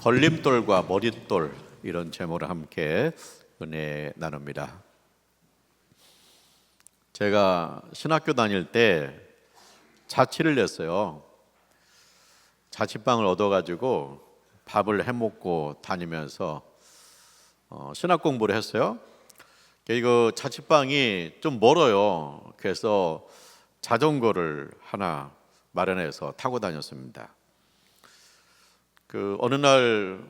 걸림돌과 머릿돌, 이런 제목으로 함께 은혜 나눕니다. 제가 신학교 다닐 때 자취를 냈어요. 자취방을 얻어가지고 밥을 해먹고 다니면서 신학 공부를 했어요. 이거 자취방이 좀 멀어요. 그래서 자전거를 하나 마련해서 타고 다녔습니다. 어느 날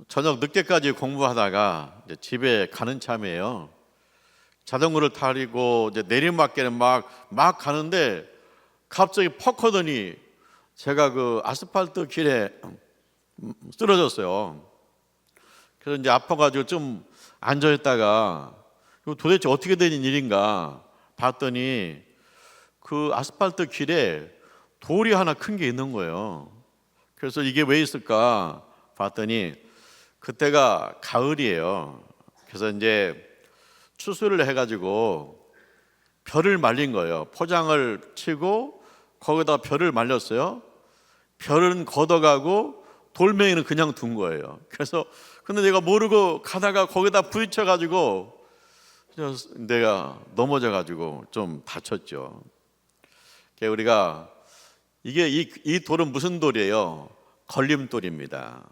저녁 늦게까지 공부하다가 이제 집에 가는 참이에요. 자전거를 타고 이제 내리막길에 막 가는데 갑자기 퍽 하더니 제가 그 아스팔트 길에 쓰러졌어요. 그래서 이제 아파가지고 좀 앉아있다가 도대체 어떻게 된 일인가 봤더니 그 아스팔트 길에 돌이 하나 큰 게 있는 거예요. 그래서 이게 왜 있을까 봤더니 그때가 가을이에요. 그래서 이제 추수를 해가지고 벼를 말린 거예요. 포장을 치고 거기다 벼를 말렸어요. 벼는 걷어가고 돌멩이는 그냥 둔 거예요. 그래서 근데 내가 모르고 가다가 거기다 부딪혀가지고 내가 넘어져가지고 좀 다쳤죠. 우리가 이 돌은 무슨 돌이에요? 걸림돌입니다.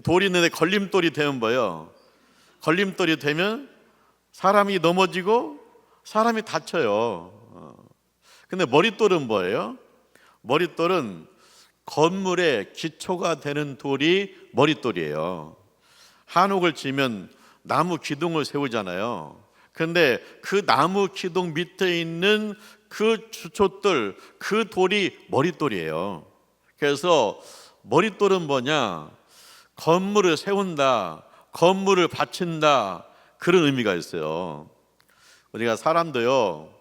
돌이 있는데 걸림돌이 되면 뭐예요? 걸림돌이 되면 사람이 넘어지고 사람이 다쳐요. 근데 머릿돌은 뭐예요? 머릿돌은 건물의 기초가 되는 돌이 머릿돌이에요. 한옥을 지으면 나무 기둥을 세우잖아요. 근데 그 나무 기둥 밑에 있는 그 주춧돌, 그 돌이 머릿돌이에요. 그래서 머릿돌은 뭐냐? 건물을 세운다, 건물을 받친다, 그런 의미가 있어요. 우리가 사람도요,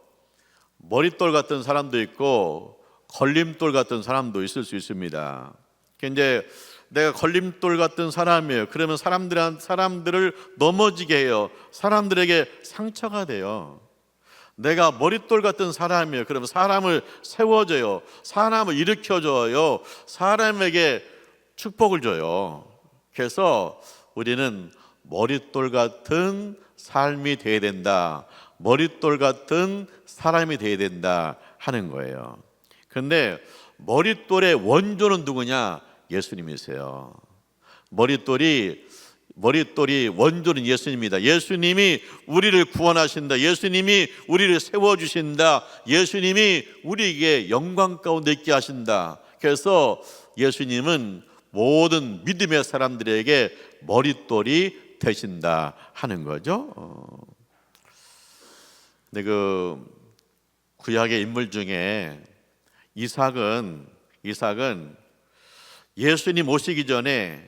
머릿돌 같은 사람도 있고 걸림돌 같은 사람도 있을 수 있습니다. 이제 내가 걸림돌 같은 사람이에요. 그러면 사람들을 넘어지게 해요. 사람들에게 상처가 돼요. 내가 머릿돌 같은 사람이에요. 그러면 사람을 세워줘요. 사람을 일으켜줘요. 사람에게 축복을 줘요. 그래서 우리는 머릿돌 같은 삶이 돼야 된다. 머릿돌 같은 사람이 돼야 된다 하는 거예요. 그런데 머릿돌의 원조는 누구냐? 예수님이세요. 머릿돌이 원조는 예수님입니다. 예수님이 우리를 구원하신다. 예수님이 우리를 세워주신다. 예수님이 우리에게 영광 가운데 있게 하신다. 그래서 예수님은 모든 믿음의 사람들에게 머릿돌이 되신다 하는 거죠. 근데 그 구약의 인물 중에 이삭은 예수님 오시기 전에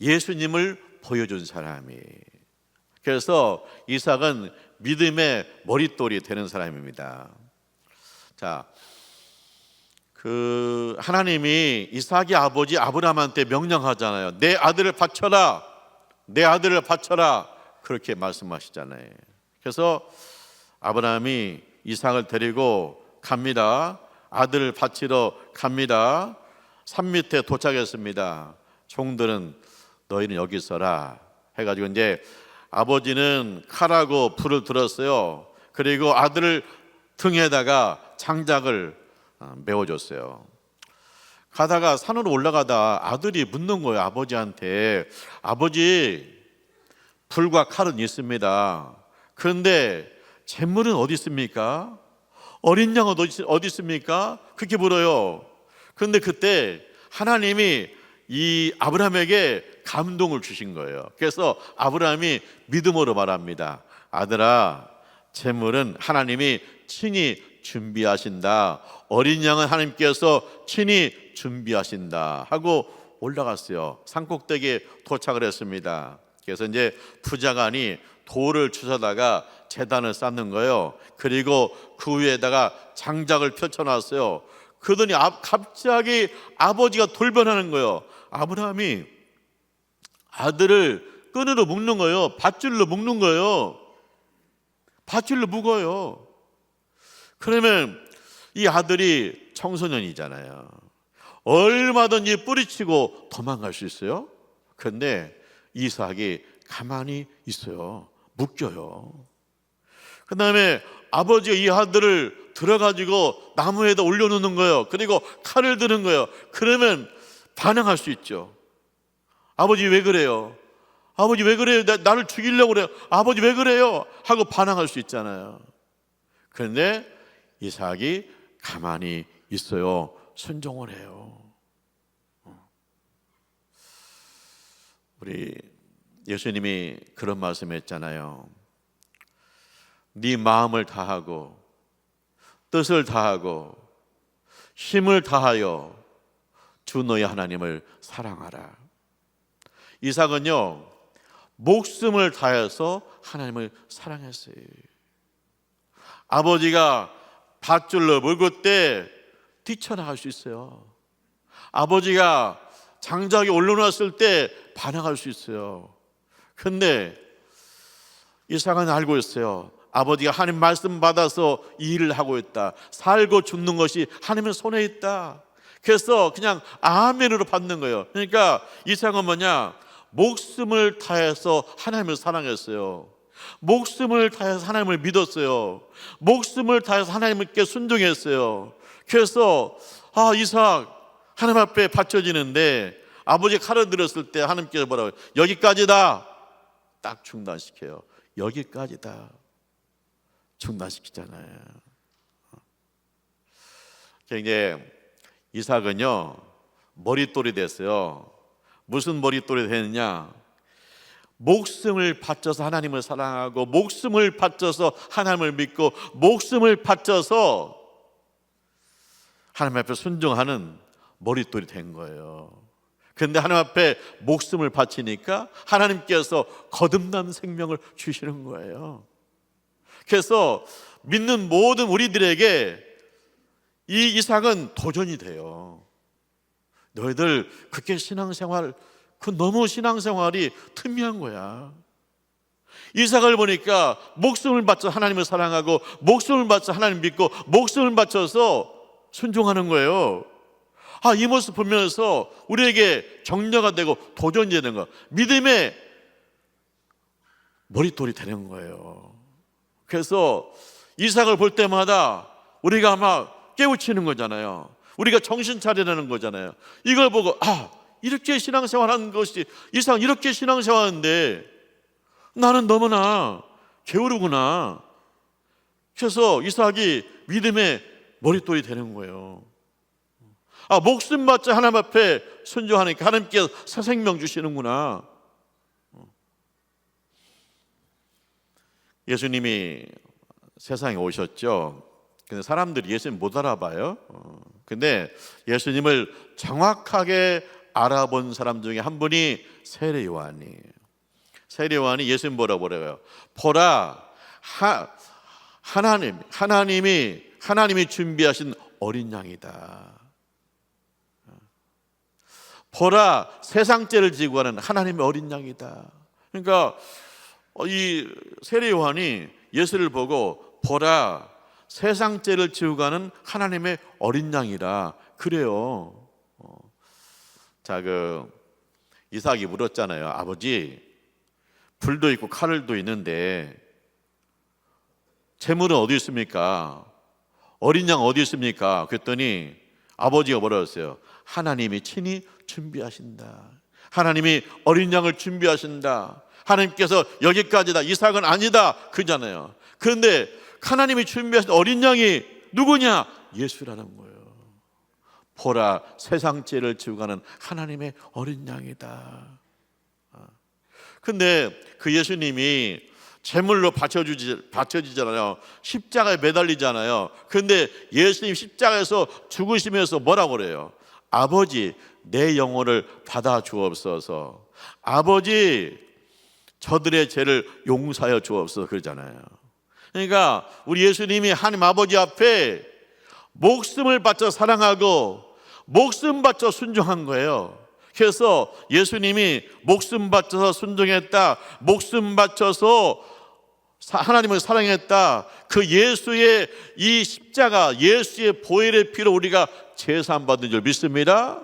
예수님을 보여준 사람이. 그래서 이삭은 믿음의 머릿돌이 되는 사람입니다. 자, 하나님이 이삭의 아버지 아브라함한테 명령하잖아요. 내 아들을 바쳐라, 내 아들을 바쳐라, 그렇게 말씀하시잖아요. 그래서 아브라함이 이삭을 데리고 갑니다. 아들을 바치러 갑니다. 산 밑에 도착했습니다. 종들은 너희는 여기 있어라 해가지고 이제 아버지는 칼하고 불을 들었어요. 그리고 아들을 등에다가 장작을 메워줬어요. 가다가 산으로 올라가다 아들이 묻는 거예요. 아버지한테. 아버지, 불과 칼은 있습니다. 그런데 재물은 어디 있습니까? 어린 양은 어디 있습니까? 그렇게 물어요. 그런데 그때 하나님이 이 아브라함에게 감동을 주신 거예요. 그래서 아브라함이 믿음으로 말합니다. 아들아, 재물은 하나님이 친히 준비하신다. 어린 양은 하나님께서 친히 준비하신다 하고 올라갔어요. 산꼭대기에 도착을 했습니다. 그래서 이제 부자간이 돌을 주워다가 제단을 쌓는 거예요. 그리고 그 위에다가 장작을 펼쳐놨어요. 그러더니 갑자기 아버지가 돌변하는 거예요. 아브라함이 아들을 끈으로 묶는 거예요. 밧줄로 묶는 거예요. 밧줄로 묶어요. 그러면 이 아들이 청소년이잖아요. 얼마든지 뿌리치고 도망갈 수 있어요. 그런데 이삭이 가만히 있어요. 묶여요. 그 다음에 아버지가 이 아들을 들어가지고 나무에다 올려놓는 거예요. 그리고 칼을 드는 거예요. 그러면 반항할 수 있죠. 아버지 왜 그래요? 아버지 왜 그래요? 나를 죽이려고 그래요. 아버지 왜 그래요? 하고 반항할 수 있잖아요. 그런데 이삭이 가만히 있어요. 순종을 해요. 우리 예수님이 그런 말씀했잖아요. 네 마음을 다하고 뜻을 다하고 힘을 다하여 주 너의 하나님을 사랑하라. 이삭은요, 목숨을 다해서 하나님을 사랑했어요. 아버지가 밧줄로 물고 때 뛰쳐나갈 수 있어요. 아버지가 장작에 올려놨을 때 반항할 수 있어요. 그런데 이삭은 알고 있어요. 아버지가 하나님 말씀 받아서 이 일을 하고 있다. 살고 죽는 것이 하나님의 손에 있다. 그래서 그냥 아멘으로 받는 거예요. 그러니까 이삭은 뭐냐? 목숨을 다해서 하나님을 사랑했어요. 목숨을 다해서 하나님을 믿었어요. 목숨을 다해서 하나님께 순종했어요. 그래서 이삭 하나님 앞에 바쳐지는데 아버지가 칼을 들었을 때 하나님께서 뭐라고 해요? 여기까지다. 딱 중단시켜요. 여기까지다. 중단시키잖아요. 이제 이삭은요, 머릿돌이 됐어요. 무슨 머릿돌이 됐느냐? 목숨을 바쳐서 하나님을 사랑하고 목숨을 바쳐서 하나님을 믿고 목숨을 바쳐서 하나님 앞에 순종하는 머릿돌이 된 거예요. 그런데 하나님 앞에 목숨을 바치니까 하나님께서 거듭난 생명을 주시는 거예요. 그래서 믿는 모든 우리들에게 이 이삭은 도전이 돼요. 너희들 그렇게 신앙생활, 너무 신앙생활이 틈미한 거야. 이삭을 보니까 목숨을 바쳐 하나님을 사랑하고 목숨을 바쳐 하나님 믿고 목숨을 바쳐서 순종하는 거예요. 이 모습 보면서 우리에게 격려가 되고 도전이 되는 거, 믿음의 머릿돌이 되는 거예요. 그래서 이삭을 볼 때마다 우리가 막 깨우치는 거잖아요. 우리가 정신 차리라는 거잖아요. 이걸 보고 이렇게 신앙생활하는 것이, 이삭 이렇게 신앙생활하는데 나는 너무나 게으르구나. 그래서 이삭이 믿음의 머릿돌이 되는 거예요. 목숨 바쳐 하나님 앞에 순종하니까 하나님께서 새 생명 주시는구나. 예수님이 세상에 오셨죠. 근데 사람들이 예수님 못 알아봐요. 근데 예수님을 정확하게 알아본 사람 중에 한 분이 세례 요한이에요. 세례 요한이 예수님 뭐라고 그래요? 보라, 하나님이 준비하신 어린 양이다. 보라, 세상 죄를 지고 가는 하나님의 어린 양이다. 그러니까 이 세례 요한이 예수를 보고 보라, 세상 죄를 지고 가는 하나님의 어린 양이라 그래요. 자, 이삭이 물었잖아요. 아버지, 불도 있고 칼도 있는데 재물은 어디 있습니까? 어린 양 어디 있습니까? 그랬더니 아버지가 뭐라고 했어요? 하나님이 친히 준비하신다. 하나님이 어린 양을 준비하신다. 하나님께서 여기까지다, 이삭은 아니다 그러잖아요. 그런데 하나님이 준비하신 어린 양이 누구냐? 예수라는 거예요. 보라, 세상 죄를 지고 가는 하나님의 어린 양이다. 근데 그 예수님이 제물로 바쳐지잖아요. 십자가에 매달리잖아요. 그런데 예수님 십자가에서 죽으시면서 뭐라고 그래요? 아버지, 내 영혼을 받아 주옵소서. 아버지, 저들의 죄를 용서하여 주옵소서 그러잖아요. 그러니까 우리 예수님이 하나님 아버지 앞에 목숨을 바쳐 사랑하고 목숨 바쳐 순종한 거예요. 그래서 예수님이 목숨 바쳐서 순종했다, 목숨 바쳐서 하나님을 사랑했다, 그 예수의 이 십자가, 예수의 보혈의 피로 우리가 제사함 받은 줄 믿습니다.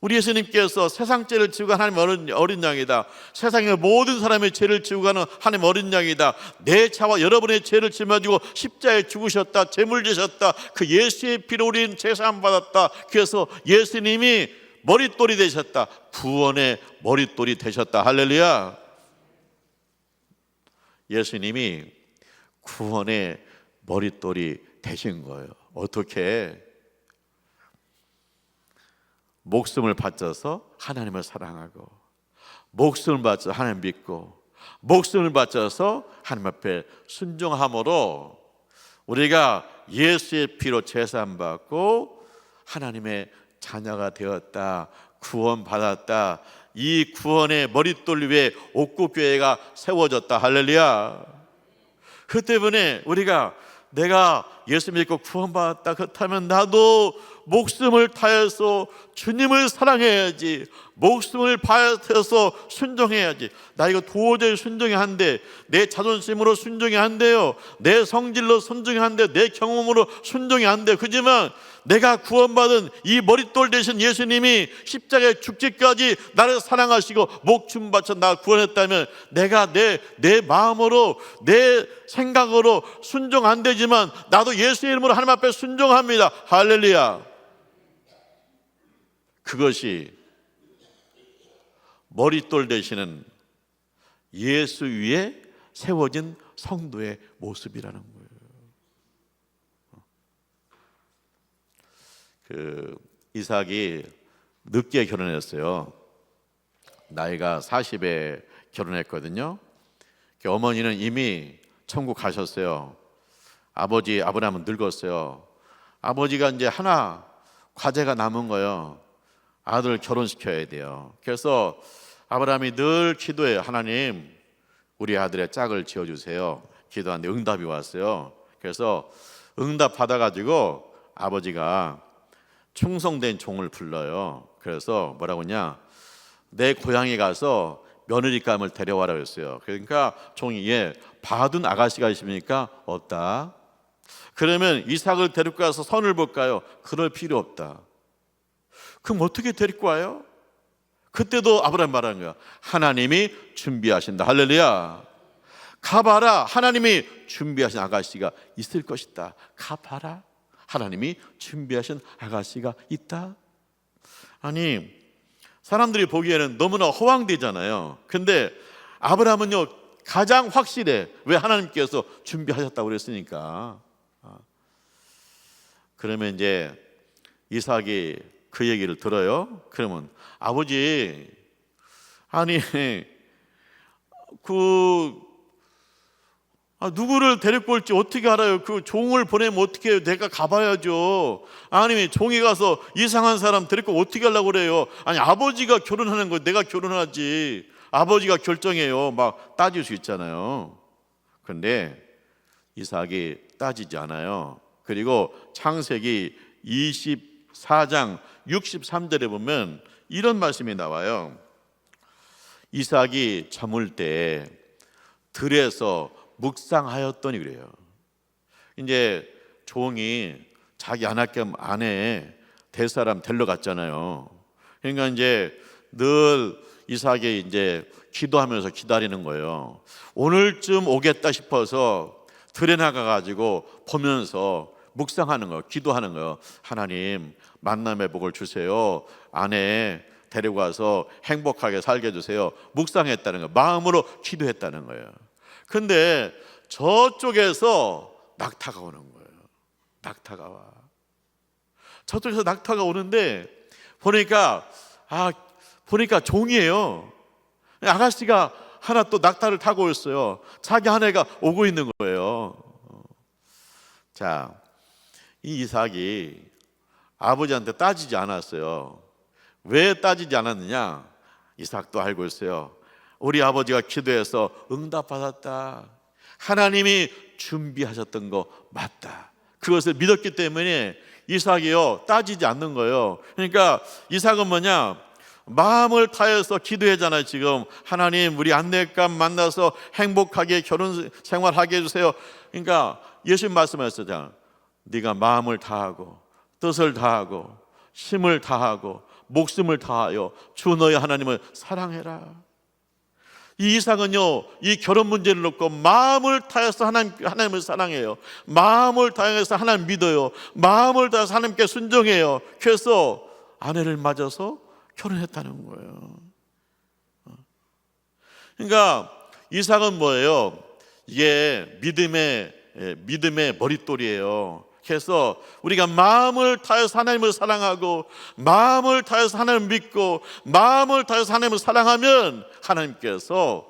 우리 예수님께서 세상 죄를 지고 가는 하나님 어린 양이다, 세상의 모든 사람의 죄를 지고 가는 하나님 어린 양이다, 내 차와 여러분의 죄를 짊어지고 십자가에 죽으셨다, 제물 지셨다, 그 예수의 피로 우리는 제사함 받았다. 그래서 예수님이 머릿돌이 되셨다, 구원의 머릿돌이 되셨다. 할렐루야. 예수님이 구원의 머릿돌이 되신 거예요. 어떻게? 목숨을 바쳐서 하나님을 사랑하고, 목숨을 바쳐서 하나님 믿고, 목숨을 바쳐서 하나님 앞에 순종함으로 우리가 예수의 피로 제사함 받고 하나님의 자녀가 되었다, 구원받았다. 이 구원의 머릿돌 위에 옥구교회가 세워졌다. 할렐루야. 그 때문에 우리가 내가 예수 믿고 구원받았다, 그렇다면 나도 목숨을 다해서 주님을 사랑해야지, 목숨을 다해서 순종해야지. 나 이거 도저히 순종이 안 돼, 내 자존심으로 순종이 안 돼요, 내 성질로 순종이 안 돼, 내 경험으로 순종이 안 돼. 그렇지만 내가 구원받은 이 머릿돌 되신 예수님이 십자가에 죽기까지 나를 사랑하시고 목숨 바쳐 나 구원했다면, 내가 내 마음으로 내 생각으로 순종 안 되지만 나도 예수의 이름으로 하나님 앞에 순종합니다. 할렐루야. 그것이 머릿돌 되시는 예수 위에 세워진 성도의 모습이라는 거예요. 이삭이 늦게 결혼했어요. 나이가 40에 결혼했거든요. 어머니는 이미 천국 가셨어요. 아버지 아브라함은 늙었어요. 아버지가 이제 하나 과제가 남은 거예요. 아들 결혼시켜야 돼요. 그래서 아브라함이 늘 기도해요. 하나님, 우리 아들의 짝을 지어주세요. 기도하는데 응답이 왔어요. 그래서 응답 받아가지고 아버지가 충성된 종을 불러요. 그래서 뭐라고 하냐, 내 고향에 가서 며느리감을 데려와라 그랬어요. 그러니까 종이, 예, 봐둔 아가씨가 있습니까? 없다. 그러면 이삭을 데리고 가서 선을 볼까요? 그럴 필요 없다. 그럼 어떻게 데리고 와요? 그때도 아브라함 말하는 거야. 하나님이 준비하신다. 할렐루야. 가봐라, 하나님이 준비하신 아가씨가 있을 것이다. 가봐라, 하나님이 준비하신 아가씨가 있다. 아니, 사람들이 보기에는 너무나 허황되잖아요. 근데 아브라함은요 가장 확실해. 왜? 하나님께서 준비하셨다고 그랬으니까. 그러면 이제 이삭이 그 얘기를 들어요. 그러면 아버지, 아니 누구를 데리고 올지 어떻게 알아요? 그 종을 보내면 어떻게 해요? 내가 가봐야죠. 아니, 종이 가서 이상한 사람 데리고 어떻게 하려고 그래요? 아니, 아버지가 결혼하는 거 내가 결혼하지, 아버지가 결정해요. 막 따질 수 있잖아요. 그런데 이삭이 따지지 않아요. 그리고 창세기 24장 63절에 보면 이런 말씀이 나와요. 이삭이 저물 때 들에서 묵상하였더니, 그래요. 이제 종이 자기 아내겸 아내 될 사람 데리러 갔잖아요. 그러니까 이제 늘 이삭이 이제 기도하면서 기다리는 거예요. 오늘쯤 오겠다 싶어서 들에 나가가지고 보면서 묵상하는 거예요. 기도하는 거예요. 하나님, 만남의 복을 주세요. 아내 데리고 와서 행복하게 살게 해주세요. 묵상했다는 거예요. 마음으로 기도했다는 거예요. 근데 저쪽에서 낙타가 오는 거예요. 낙타가 와. 저쪽에서 낙타가 오는데 보니까 종이에요. 아가씨가 하나 또 낙타를 타고 왔어요. 자기 아내가 오고 있는 거예요. 자, 이 이삭이 아버지한테 따지지 않았어요. 왜 따지지 않았느냐? 이삭도 알고 있어요. 우리 아버지가 기도해서 응답받았다. 하나님이 준비하셨던 거 맞다. 그것을 믿었기 때문에 이삭이요 따지지 않는 거예요. 그러니까 이삭은 뭐냐? 마음을 다해서 기도하잖아요. 지금 하나님, 우리 안내감 만나서 행복하게 결혼 생활하게 해주세요. 그러니까 예수님 말씀하셨잖아요. 네가 마음을 다하고 뜻을 다하고 힘을 다하고 목숨을 다하여 주 너의 하나님을 사랑해라. 이 이삭은요, 이 결혼 문제를 놓고 마음을 다해서 하나님을 사랑해요. 마음을 다해서 하나님 믿어요. 마음을 다해서 하나님께 순종해요. 그래서 아내를 맞아서 결혼했다는 거예요. 그러니까 이삭은 뭐예요? 이게 믿음의 머릿돌이에요. 그래서 우리가 마음을 다해서 하나님을 사랑하고 마음을 다해서 하나님을 믿고 마음을 다해서 하나님을 사랑하면 하나님께서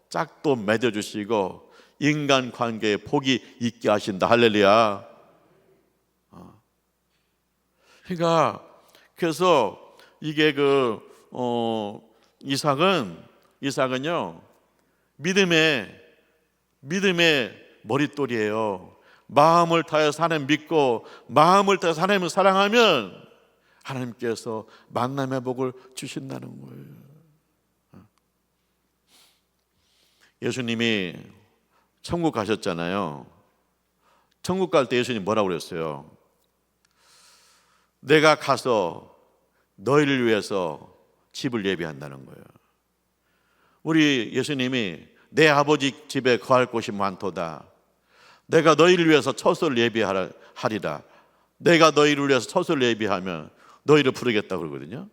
짝도 맺어주시고 인간관계에 복이 있게 하신다. 할렐루야. 그러니까 그래서 이게 이삭은요 믿음의 머릿돌이에요. 마음을 다해서 하나님 믿고 마음을 다해서 하나님을 사랑하면 하나님께서 만남의 복을 주신다는 거예요. 예수님이 천국 가셨잖아요. 천국 갈 때 예수님 뭐라고 그랬어요? 내가 가서 너희를 위해서 집을 예비한다는 거예요. 우리 예수님이 내 아버지 집에 거할 곳이 많도다. 내가 너희를 위해서 처소를 예비하리라. 내가 너희를 위해서 처소를 예비하면 너희를 부르겠다 그러거든요.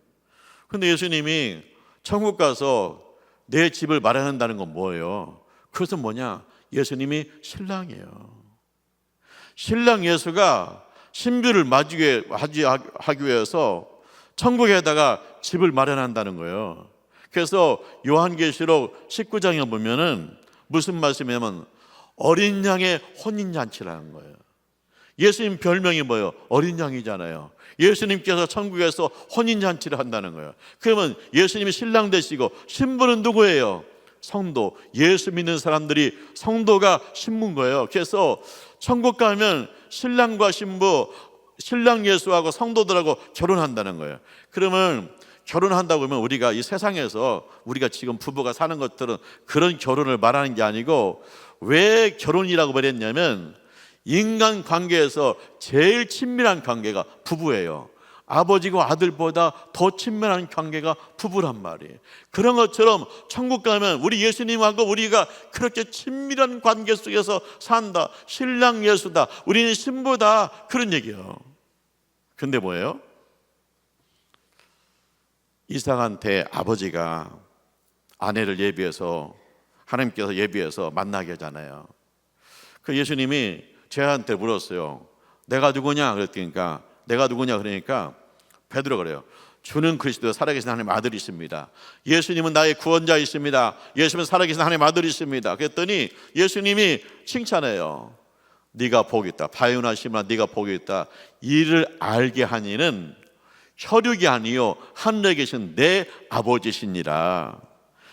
그런데 예수님이 천국 가서 내 집을 마련한다는 건 뭐예요? 그것은 뭐냐? 예수님이 신랑이에요. 신랑 예수가 신부를 맞이하기 위해서 천국에다가 집을 마련한다는 거예요. 그래서 요한계시록 19장에 보면은 무슨 말씀이냐면 어린 양의 혼인잔치라는 거예요. 예수님 별명이 뭐예요? 어린 양이잖아요. 예수님께서 천국에서 혼인잔치를 한다는 거예요. 그러면 예수님이 신랑 되시고 신부는 누구예요? 성도. 예수 믿는 사람들이 성도가 신부인 거예요. 그래서 천국 가면 신랑과 신부, 신랑 예수하고 성도들하고 결혼한다는 거예요. 그러면 결혼한다고 하면 우리가 이 세상에서 우리가 지금 부부가 사는 것들은 그런 결혼을 말하는 게 아니고, 왜 결혼이라고 말했냐면 인간 관계에서 제일 친밀한 관계가 부부예요. 아버지와 아들보다 더 친밀한 관계가 부부란 말이에요. 그런 것처럼 천국 가면 우리 예수님하고 우리가 그렇게 친밀한 관계 속에서 산다. 신랑 예수다. 우리는 신부다. 그런 얘기예요. 근데 뭐예요? 이삭한테 아버지가 아내를 예비해서 하나님께서 예비해서 만나게 하잖아요. 그 예수님이 제한테 물었어요. 내가 누구냐? 그랬으니까 내가 누구냐? 그러니까 베드로가 그래요. 주는 그리스도 살아계신 하나님 아들이십니다. 예수님은 나의 구원자이십니다. 예수님은 살아계신 하나님 아들이십니다. 그랬더니 예수님이 칭찬해요. 네가 복이 있다. 바요나 시므나 네가 복이 있다. 이를 알게 하니는 혈육이 아니요 하늘에 계신 내 아버지시니라.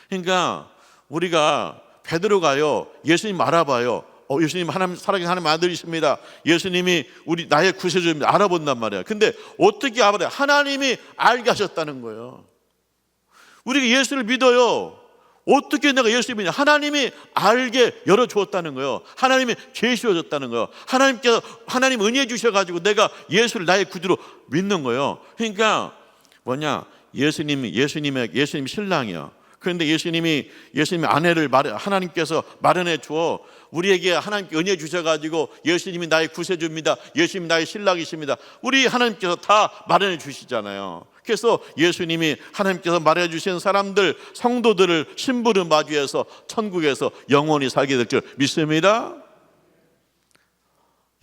그러니까 우리가 베드로가요 예수님 알아봐요. 예수님 하나님 살아계신 하나님 아들이십니다. 예수님이 우리 나의 구세주입니다. 알아본단 말이에요. 근데 어떻게 알아요? 하나님이 알게 하셨다는 거예요. 우리가 예수를 믿어요. 어떻게 내가 예수를 믿냐? 하나님이 알게 열어주었다는 거예요. 하나님이 계시어줬다는 거예요. 하나님 은혜 주셔가지고 내가 예수를 나의 구주로 믿는 거예요. 그러니까 뭐냐? 예수님 신랑이요. 그런데 예수님이 아내를 하나님께서 마련해 주어 우리에게 하나님께 은혜 주셔가지고 예수님이 나의 구세주입니다. 예수님이 나의 신랑이십니다. 우리 하나님께서 다 마련해 주시잖아요. 그래서 예수님이 하나님께서 마련해 주신 사람들, 성도들을 신부를 맞이해서 천국에서 영원히 살게 될 줄 믿습니다.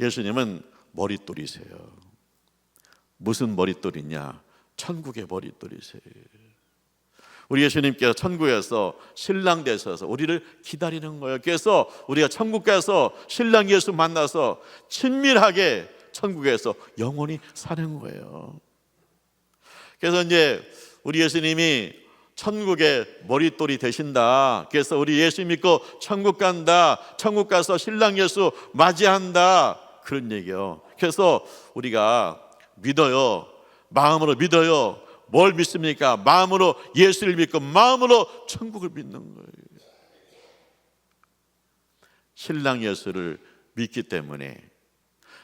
예수님은 머릿돌이세요. 무슨 머릿돌이냐? 천국의 머릿돌이세요. 우리 예수님께서 천국에서 신랑 되셔서 우리를 기다리는 거예요. 그래서 우리가 천국 가서 신랑 예수 만나서 친밀하게 천국에서 영원히 사는 거예요. 그래서 이제 우리 예수님이 천국의 머릿돌이 되신다. 그래서 우리 예수 믿고 천국 간다. 천국 가서 신랑 예수 맞이한다. 그런 얘기예요. 그래서 우리가 믿어요. 마음으로 믿어요. 뭘 믿습니까? 마음으로 예수를 믿고 마음으로 천국을 믿는 거예요. 신랑 예수를 믿기 때문에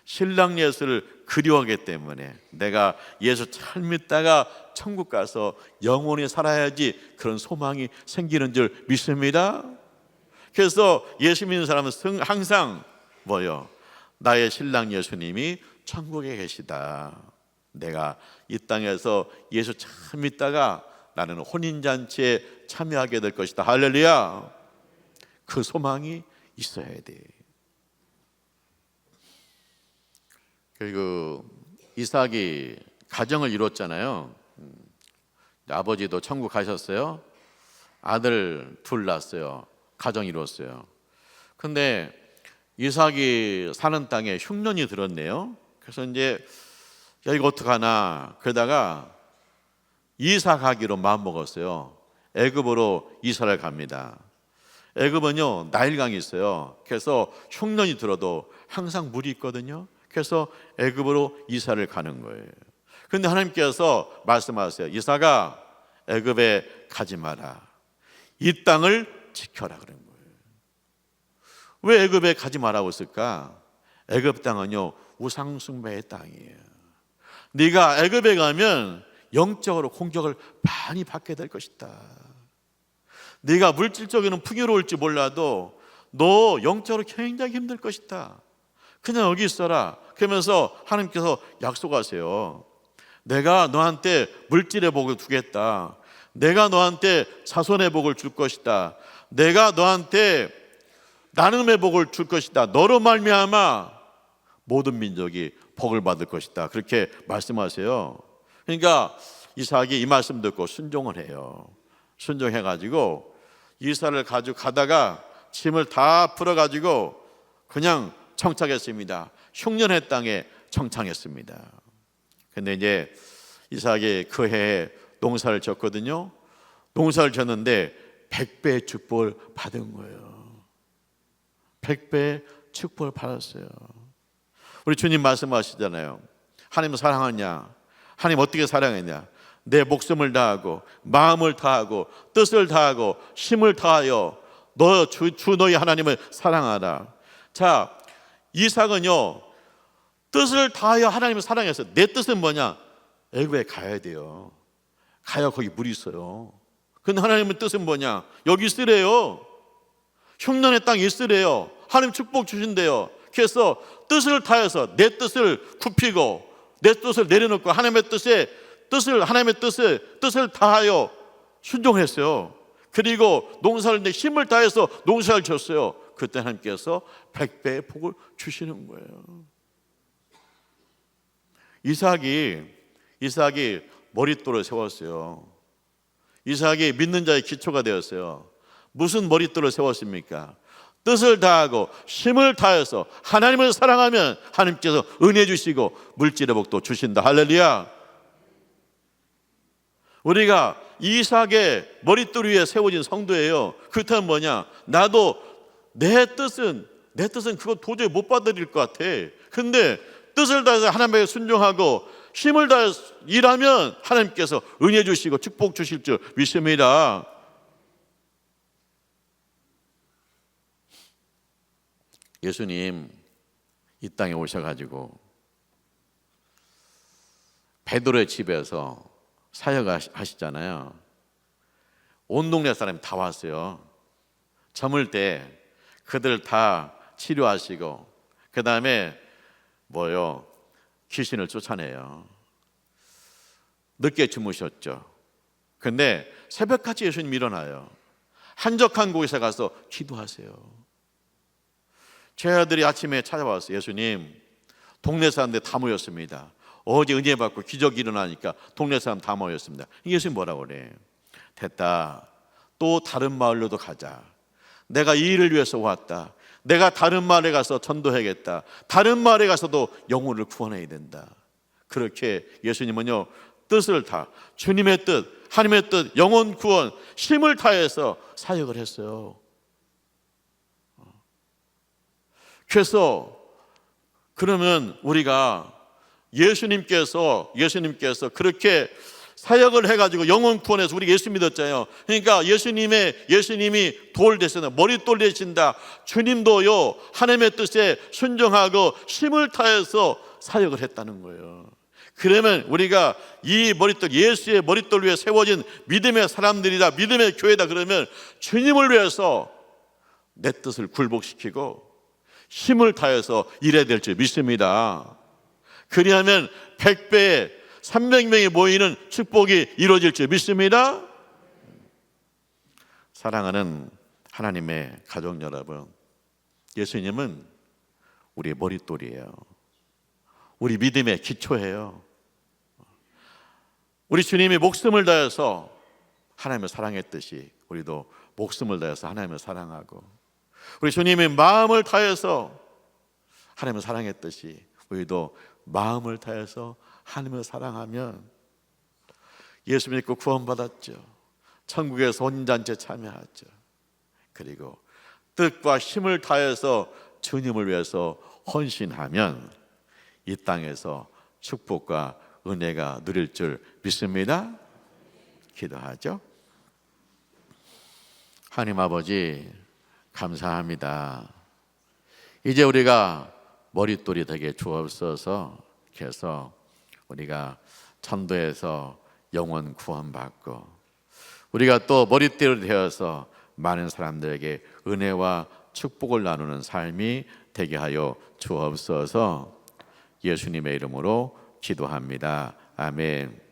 신랑 예수를 그리워하기 때문에 내가 예수 잘 믿다가 천국 가서 영원히 살아야지 그런 소망이 생기는 줄 믿습니다. 그래서 예수 믿는 사람은 항상 뭐요? 나의 신랑 예수님이 천국에 계시다. 내가 이 땅에서 예수 잘 믿다가 나는 혼인잔치에 참여하게 될 것이다. 할렐루야. 그 소망이 있어야 돼. 그리고 이삭이 가정을 이뤘잖아요. 아버지도 천국 가셨어요. 아들 둘 낳았어요. 가정 이뤘어요. 근데 이삭이 사는 땅에 흉년이 들었네요. 그래서 이제 야, 이거 어떡하나 그러다가 이사가기로 마음먹었어요. 애굽으로 이사를 갑니다. 애굽은요 나일강이 있어요. 그래서 흉년이 들어도 항상 물이 있거든요. 그래서 애굽으로 이사를 가는 거예요. 그런데 하나님께서 말씀하세요. 이사가 애굽에 가지 마라. 이 땅을 지켜라 그런 거예요. 왜 애굽에 가지 말라고 했을까? 애굽 땅은요 우상 숭배의 땅이에요. 네가 애굽에 가면 영적으로 공격을 많이 받게 될 것이다. 네가 물질적으로는 풍요로울지 몰라도 너 영적으로 굉장히 힘들 것이다. 그냥 여기 있어라. 그러면서 하나님께서 약속하세요. 내가 너한테 물질의 복을 주겠다. 내가 너한테 자손의 복을 줄 것이다. 내가 너한테 나눔의 복을 줄 것이다. 너로 말미암아 모든 민족이 복을 받을 것이다. 그렇게 말씀하세요. 그러니까 이삭이 이 말씀 듣고 순종을 해요. 순종해가지고 이삭을 가지고 가다가 짐을 다 풀어가지고 그냥 정착했습니다. 흉년의 땅에 정착했습니다. 근데 이제 이삭이 그 해에 농사를 졌거든요. 농사를 졌는데 100배의 축복을 받은 거예요. 100배의 축복을 받았어요. 우리 주님 말씀하시잖아요. 하나님을 사랑하냐? 하나님 어떻게 사랑했냐? 내 목숨을 다하고 마음을 다하고 뜻을 다하고 힘을 다하여 주 너희 하나님을 사랑하라. 자, 이삭은요 뜻을 다하여 하나님을 사랑했어요. 내 뜻은 뭐냐? 애굽에 가야 돼요. 가야 거기 물이 있어요. 근데 하나님의 뜻은 뭐냐? 여기 있으래요. 흉년의 땅에 있으래요. 하나님 축복 주신대요. 그래서 뜻을 다해서 내 뜻을 굽히고 내 뜻을 내려놓고 하나님의 뜻을 다하여 순종했어요. 그리고 농사를 내 힘을 다해서 농사를 졌어요. 그때 하나님께서 100배의 복을 주시는 거예요. 이삭이 머릿돌을 세웠어요. 이삭이 믿는 자의 기초가 되었어요. 무슨 머릿돌을 세웠습니까? 뜻을 다하고 힘을 다해서 하나님을 사랑하면 하나님께서 은혜 주시고 물질의 복도 주신다. 할렐루야. 우리가 이삭의 머릿돌 위에 세워진 성도예요. 그렇다면 뭐냐? 나도 내 뜻은 그거 도저히 못 받아들일 것 같아. 근데 뜻을 다해서 하나님에게 순종하고 힘을 다해서 일하면 하나님께서 은혜 주시고 축복 주실 줄 믿습니다. 예수님 이 땅에 오셔가지고 베드로의 집에서 사역하시잖아요. 온 동네 사람이 다 왔어요. 저물 때 그들 다 치료하시고 그 다음에 귀신을 쫓아내요. 늦게 주무셨죠. 근데 새벽같이 예수님 일어나요. 한적한 곳에 가서 기도하세요. 제 아들이 아침에 찾아왔어요. 예수님, 동네 사람들 다 모였습니다. 어제 은혜 받고 기적이 일어나니까 동네 사람 다 모였습니다. 예수님 뭐라고 그래? 됐다. 또 다른 마을로도 가자. 내가 이 일을 위해서 왔다. 내가 다른 마을에 가서 전도해야겠다. 다른 마을에 가서도 영혼을 구원해야 된다. 그렇게 예수님은요 뜻을 다 주님의 뜻, 하나님의 뜻, 영혼 구원, 힘을 다해서 사역을 했어요. 그래서 그러면 우리가 예수님께서 그렇게 사역을 해가지고 영혼 구원해서 우리 예수 믿었잖아요. 그러니까 예수님이 돌 되신다, 머릿돌 되신다. 주님도요 하나님의 뜻에 순종하고 힘을 다해서 사역을 했다는 거예요. 그러면 우리가 이 머릿돌, 예수의 머릿돌 위에 세워진 믿음의 사람들이다, 믿음의 교회다, 그러면 주님을 위해서 내 뜻을 굴복시키고 힘을 다해서 일해야 될 줄 믿습니다. 그리하면 100배에 300명이 모이는 축복이 이루어질 줄 믿습니다. 사랑하는 하나님의 가족 여러분, 예수님은 우리의 머릿돌이에요. 우리 믿음의 기초예요. 우리 주님이 목숨을 다해서 하나님을 사랑했듯이 우리도 목숨을 다해서 하나님을 사랑하고, 우리 주님이 마음을 다해서 하나님을 사랑했듯이 우리도 마음을 다해서 하나님을 사랑하면 예수 믿고 구원받았죠. 천국에서 혼인잔치에 참여하죠. 그리고 뜻과 힘을 다해서 주님을 위해서 헌신하면 이 땅에서 축복과 은혜가 누릴 줄 믿습니다. 기도하죠. 하나님 아버지, 감사합니다. 이제 우리가 머릿돌이 되게 주옵소서. 그래서 우리가 천도에서 영혼 구원받고, 우리가 또 머릿돌이 되어서 많은 사람들에게 은혜와 축복을 나누는 삶이 되게 하여 주옵소서. 예수님의 이름으로 기도합니다. 아멘.